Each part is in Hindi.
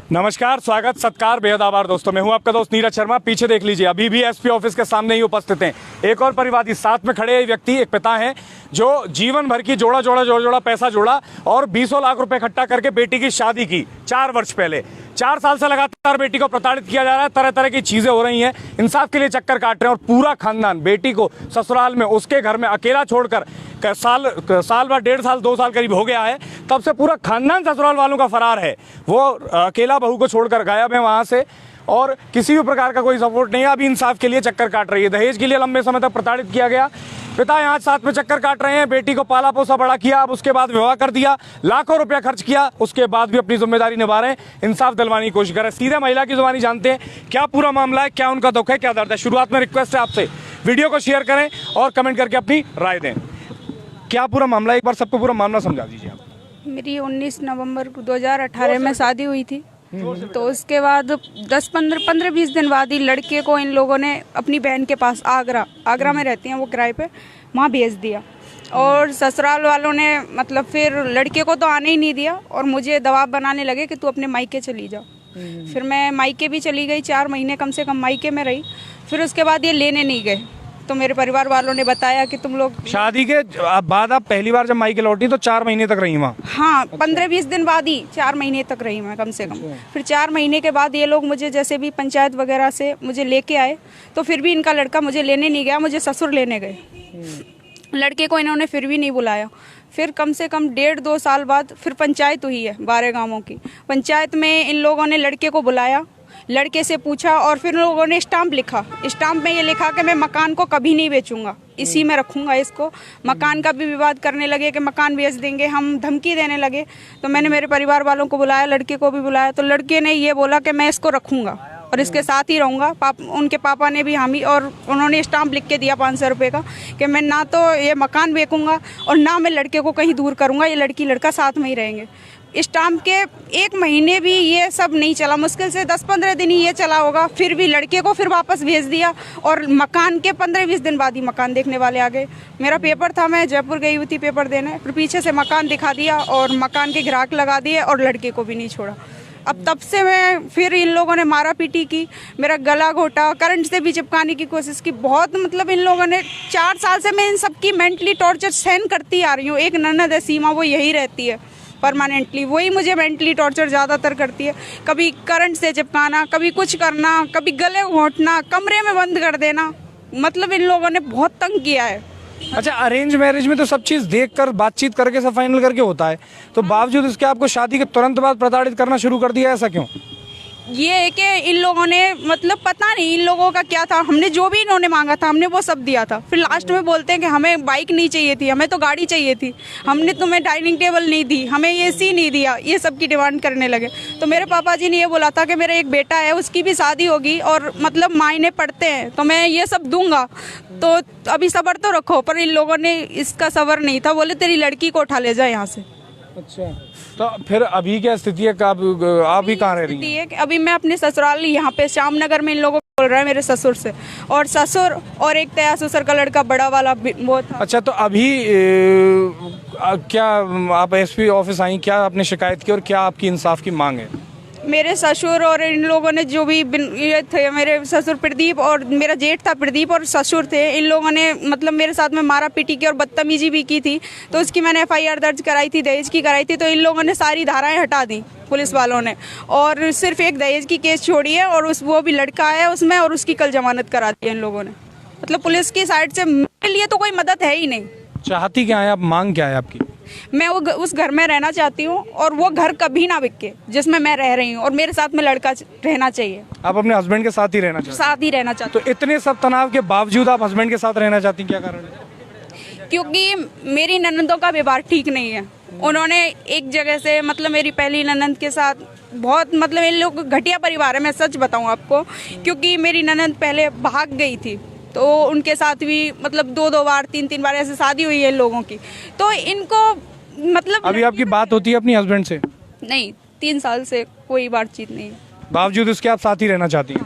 नमस्कार, स्वागत, सत्कार, बेहद आभार दोस्तों। मैं हूं आपका दोस्त नीरज शर्मा। पीछे देख लीजिए, अभी भी एसपी ऑफिस के सामने ही उपस्थित हैं एक और परिवादी। साथ में खड़े व्यक्ति एक पिता हैं जो जीवन भर की जोड़ा पैसा जोड़ा और 20 लाख रुपए इकट्ठा करके बेटी की शादी की 4 वर्ष पहले। 4 साल से लगातार बेटी को प्रताड़ित किया जा रहा है, तरह तरह की चीजें हो रही हैं, इंसाफ के लिए चक्कर काट रहे हैं और पूरा खानदान बेटी को ससुराल में उसके घर में अकेला छोड़कर साल भर, 1.5 साल, 2 साल करीब हो गया है, तब से पूरा खानदान ससुराल वालों का फरार है। वो अकेला बहू को छोड़कर गायब है वहां से और किसी भी प्रकार का कोई सपोर्ट नहीं है। अभी इंसाफ के लिए चक्कर काट रही है। दहेज के लिए लंबे समय तक प्रताड़ित किया गया। पिता यहाँ साथ में चक्कर काट रहे हैं। बेटी को पाला पोसा बड़ा किया, अब उसके बाद विवाह कर दिया, लाखों रुपया खर्च किया, उसके बाद भी अपनी जिम्मेदारी निभा रहे हैं, इंसाफ दिलवाने की कोशिश कर रहे हैं। सीधे महिला की जुबानी जानते हैं क्या पूरा मामला है, क्या उनका दुख है, क्या दर्द है। शुरुआत में रिक्वेस्ट है आपसे, वीडियो को शेयर करें और कमेंट करके अपनी राय दें। क्या पूरा मामला, एक बार सबको पूरा मामला समझा दीजिए आप। मेरी 19 नवंबर 2018 में शादी हुई थी। तो उसके बाद 15-20 दिन बाद ही लड़के को इन लोगों ने अपनी बहन के पास, आगरा में रहती हैं वो किराए पे, वहाँ भेज दिया। और ससुराल वालों ने मतलब फिर लड़के को तो आने ही नहीं दिया और मुझे दबाव बनाने लगे कि तू अपने मायके चली जा। फिर मैं मायके भी चली गई, 4 महीने कम से कम मायके में रही। फिर उसके बाद ये लेने नहीं गए, तो मेरे परिवार वालों ने बताया कि तुम लोग शादी के बाद आप पहली बार जब मायके लौटी तो 4 महीने तक रही वहाँ? हाँ, 15-20 दिन बाद ही 4 महीने तक रही मैं कम से कम। फिर 4 महीने के बाद ये लोग मुझे जैसे भी पंचायत वगैरह से मुझे लेके आए, तो फिर भी इनका लड़का मुझे लेने नहीं गया, मुझे ससुर लेने गए। लड़के को इन्होंने फिर भी नहीं बुलाया। फिर कम से कम 1.5-2 साल बाद फिर पंचायत हुई है 12 गाँवों की। पंचायत में इन लोगों ने लड़के को बुलाया, लड़के से पूछा और फिर लोगों ने स्टाम्प लिखा। स्टाम्प में ये लिखा कि मैं मकान को कभी नहीं बेचूंगा, इसी में रखूंगा इसको। मकान का भी विवाद करने लगे कि मकान बेच देंगे, हम धमकी देने लगे। तो मैंने मेरे परिवार वालों को बुलाया, लड़के को भी बुलाया, तो लड़के ने ये बोला कि मैं इसको रखूंगा और इसके साथ ही रहूंगा। उनके पापा ने भी हामी, और उन्होंने स्टाम्प लिख के दिया 500 रुपये का कि मैं ना तो ये मकान बेचूंगा और ना मैं लड़के को कहीं दूर करूंगा, ये लड़की लड़का साथ में ही रहेंगे। स्टाम्प के 1 महीने भी ये सब नहीं चला, मुश्किल से 10-15 दिन ही ये चला होगा। फिर भी लड़के को फिर वापस भेज दिया और मकान के 15-20 दिन बाद ही मकान देखने वाले आ गए। मेरा पेपर था, मैं जयपुर गई हुई थी पेपर देने, फिर पीछे से मकान दिखा दिया और मकान के ग्राहक लगा दिए और लड़के को भी नहीं छोड़ा। अब तब से मैं फिर इन लोगों ने मारा पीटी की, मेरा गला घोटा, करंट से भी चिपकाने की कोशिश की। बहुत मतलब इन लोगों ने 4 साल से मैं इन सबकी मेंटली टॉर्चर सहन करती आ रही हूँ। एक ननद है सीमा, वो यही रहती है परमानेंटली, वही मुझे मेंटली टॉर्चर ज़्यादातर करती है। कभी करंट से चिपकाना, कभी कुछ करना, कभी गले घोंटना, कमरे में बंद कर देना, मतलब इन लोगों ने बहुत तंग किया है। अच्छा, अरेंज मैरिज में तो सब चीज देखकर, बातचीत करके सब फाइनल करके होता है, तो बावजूद इसके आपको शादी के तुरंत बाद प्रताड़ित करना शुरू कर दिया, ऐसा क्यों? ये है कि इन लोगों ने मतलब पता नहीं इन लोगों का क्या था, हमने जो भी इन्होंने मांगा था हमने वो सब दिया था। फिर लास्ट में बोलते हैं कि हमें बाइक नहीं चाहिए थी, हमें तो गाड़ी चाहिए थी, हमने तुम्हें डाइनिंग टेबल नहीं दी, हमें एसी नहीं दिया, ये सब की डिमांड करने लगे। तो मेरे पापा जी ने ये बोला था कि मेरा एक बेटा है, उसकी भी शादी होगी और मतलब मायने पड़ते हैं तो मैं ये सब दूंगा, तो अभी सब्र तो रखो। पर इन लोगों ने इसका सब्र नहीं था, बोले तेरी लड़की को उठा ले जाए यहाँ से। अच्छा, तो फिर अभी क्या स्थिति है? आप भी कहाँ रह रही हैं? अभी मैं अपने ससुराल यहाँ पे श्याम नगर में इन लोगों को बोल रहा है मेरे ससुर से, और ससुर और एक तया ससुर का लड़का बड़ा वाला वो था। अच्छा, तो अभी क्या आप एसपी ऑफिस आई, क्या आपने शिकायत की और क्या आपकी इंसाफ की मांग है? मेरे ससुर और इन लोगों ने जो भी ये थे, मेरे ससुर प्रदीप और मेरा जेठ था प्रदीप और ससुर थे, इन लोगों ने मतलब मेरे साथ में मारा पीटी की और बदतमीजी भी की थी। तो उसकी मैंने FIR दर्ज कराई थी, दहेज की कराई थी। तो इन लोगों ने सारी धाराएं हटा दी पुलिस वालों ने, और सिर्फ एक दहेज की केस छोड़ी है और वो भी लड़का है उसमें, और उसकी कल जमानत करा दी है इन लोगों ने। मतलब पुलिस की साइड से मेरे लिए तो कोई मदद है ही नहीं। चाहती क्या है आप, मांग क्या है आपकी? मैं वो उस घर में रहना चाहती हूँ और वो घर कभी ना बिके जिसमें मैं रह रही हूँ, और मेरे साथ में लड़का रहना चाहिए। आप अपने हस्बैंड के साथ ही रहना चाहती? साथ ही रहना चाहती हूँ। तो इतने सब तनाव के बावजूद आप हस्बैंड के साथ रहना चाहती हैं, क्या कारण है? क्योंकि मेरी ननदों का व्यवहार ठीक नहीं है। उन्होंने एक जगह से मतलब मेरी पहली ननद के साथ बहुत मतलब इन लोग घटिया परिवार है, मैं सच बताऊँ आपको। क्योंकि मेरी ननद पहले भाग गई थी, तो उनके साथ भी मतलब 2-2 बार 3-3 बार ऐसे शादी हुई है इन लोगों की। तो इनको मतलब अभी आपकी बात होती है अपनी हस्बैंड से? नहीं, 3 साल से कोई बातचीत नहीं। बावजूद इसके आप साथ ही रहना चाहती हैं?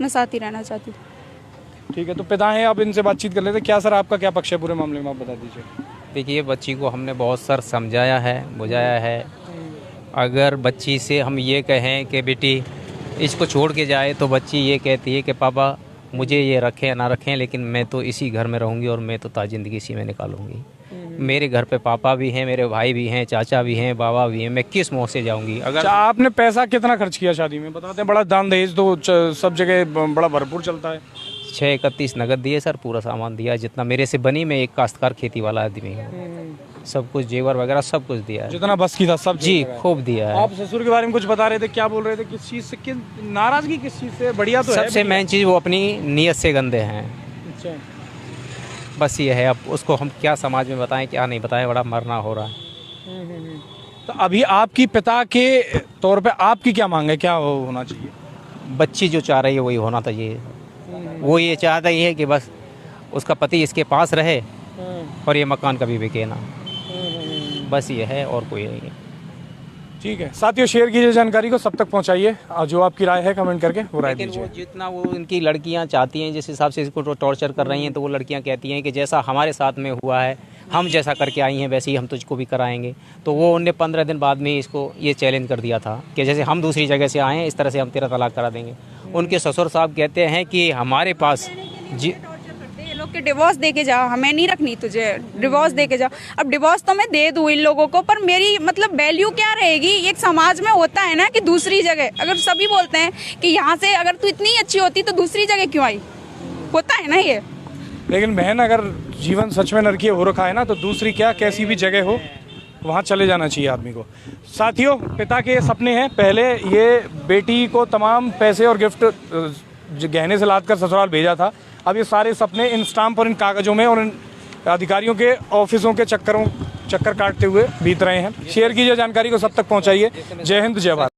मैं साथ ही रहना चाहती हूँ। ठीक है, तो पिता हैं, आप इनसे बातचीत कर लेते। क्या सर आपका क्या पक्ष है पूरे मामले में, आप बता दीजिए। देखिए, बच्ची को हमने बहुत सर समझाया है, बुझाया है, अगर बच्ची से हम ये कहें कि बेटी इसको छोड़ के जाए, तो बच्ची ये कहती है कि पापा मुझे ये रखें या ना रखें, लेकिन मैं तो इसी घर में रहूँगी और मैं तो ज़िंदगी इसी में निकालूंगी। मेरे घर पे पापा भी हैं, मेरे भाई भी हैं, चाचा भी हैं, बाबा भी हैं, मैं किस मुँह से जाऊँगी? अगर अच्छा, आपने पैसा कितना खर्च किया शादी में? बताते हैं, बड़ा दान दहेज तो सब जगह बड़ा भरपूर चलता है। 631 नगद दिए सर, पूरा सामान दिया जितना मेरे से बनी। मैं एक काश्तकार खेती वाला आदमी हूँ, सब कुछ जेवर वगैरह सब कुछ दिया है, जितना बस की था सब जी खूब दिया है। आप ससुर के बारे में कुछ बता रहे थे, क्या बोल रहे थे? किस चीज़ से, किस नाराजगी किस चीज़ से? बढ़िया तो है। सबसे मेन चीज़ वो अपनी नीयत से गंदे हैं, अच्छा, बस ये है। अब उसको हम क्या समाज में बताएं, क्या नहीं बताएं, बड़ा मरना हो रहा है। तो अभी आपकी पिता के तौर पे आपकी क्या मांग है, क्या होना चाहिए? बच्ची जो चाह रही है वही होना चाहिए। वो ये चाहता ही है कि बस उसका पति इसके पास रहे और ये मकान कभी बिके ना, बस ये है और कोई नहीं है। ठीक है साथियों, शेयर कीजिए जानकारी को, सब तक पहुंचाइए, और जो आपकी राय है कमेंट करके वो राय लेकिन वो दीजिए। जितना वो इनकी लड़कियां चाहती हैं, जिस हिसाब से इसको टॉर्चर कर रही हैं, तो वो लड़कियां कहती हैं कि जैसा हमारे साथ में हुआ है, हम जैसा करके आई हैं वैसे ही हम तुझको भी कराएंगे। तो वो उनने 15 दिन बाद में इसको ये चैलेंज कर दिया था कि जैसे हम दूसरी जगह से आए हैं, इस तरह से हम तेरा तलाक करा देंगे। उनके ससुर साहब कहते हैं कि हमारे पास जी ये लोग के डिवोर्स दे के जाओ, हमें नहीं रखनी तुझे, डिवोर्स दे के जाओ। अब डिवोर्स तो मैं दे दूँ इन लोगों को, पर मेरी मतलब वैल्यू क्या रहेगी? एक समाज में होता है ना कि दूसरी जगह, अगर सभी बोलते हैं कि यहाँ से अगर तू इतनी अच्छी होती तो दूसरी जगह क्यों आई, होता है ना ये। लेकिन बहन, अगर जीवन सच में नरकीय हो रखा है ना, तो दूसरी क्या, कैसी भी जगह हो वहाँ चले जाना चाहिए आदमी को। साथियों, पिता के ये सपने हैं। पहले ये बेटी को तमाम पैसे और गिफ्ट गहने से लाद कर ससुराल भेजा था। अब ये सारे सपने इन स्टाम्प और इन कागजों में और इन अधिकारियों के ऑफिसों के चक्कर काटते हुए बीत रहे हैं। शेयर कीजिए जानकारी को, सब तक पहुँचाइए। जय हिंद, जय भारत।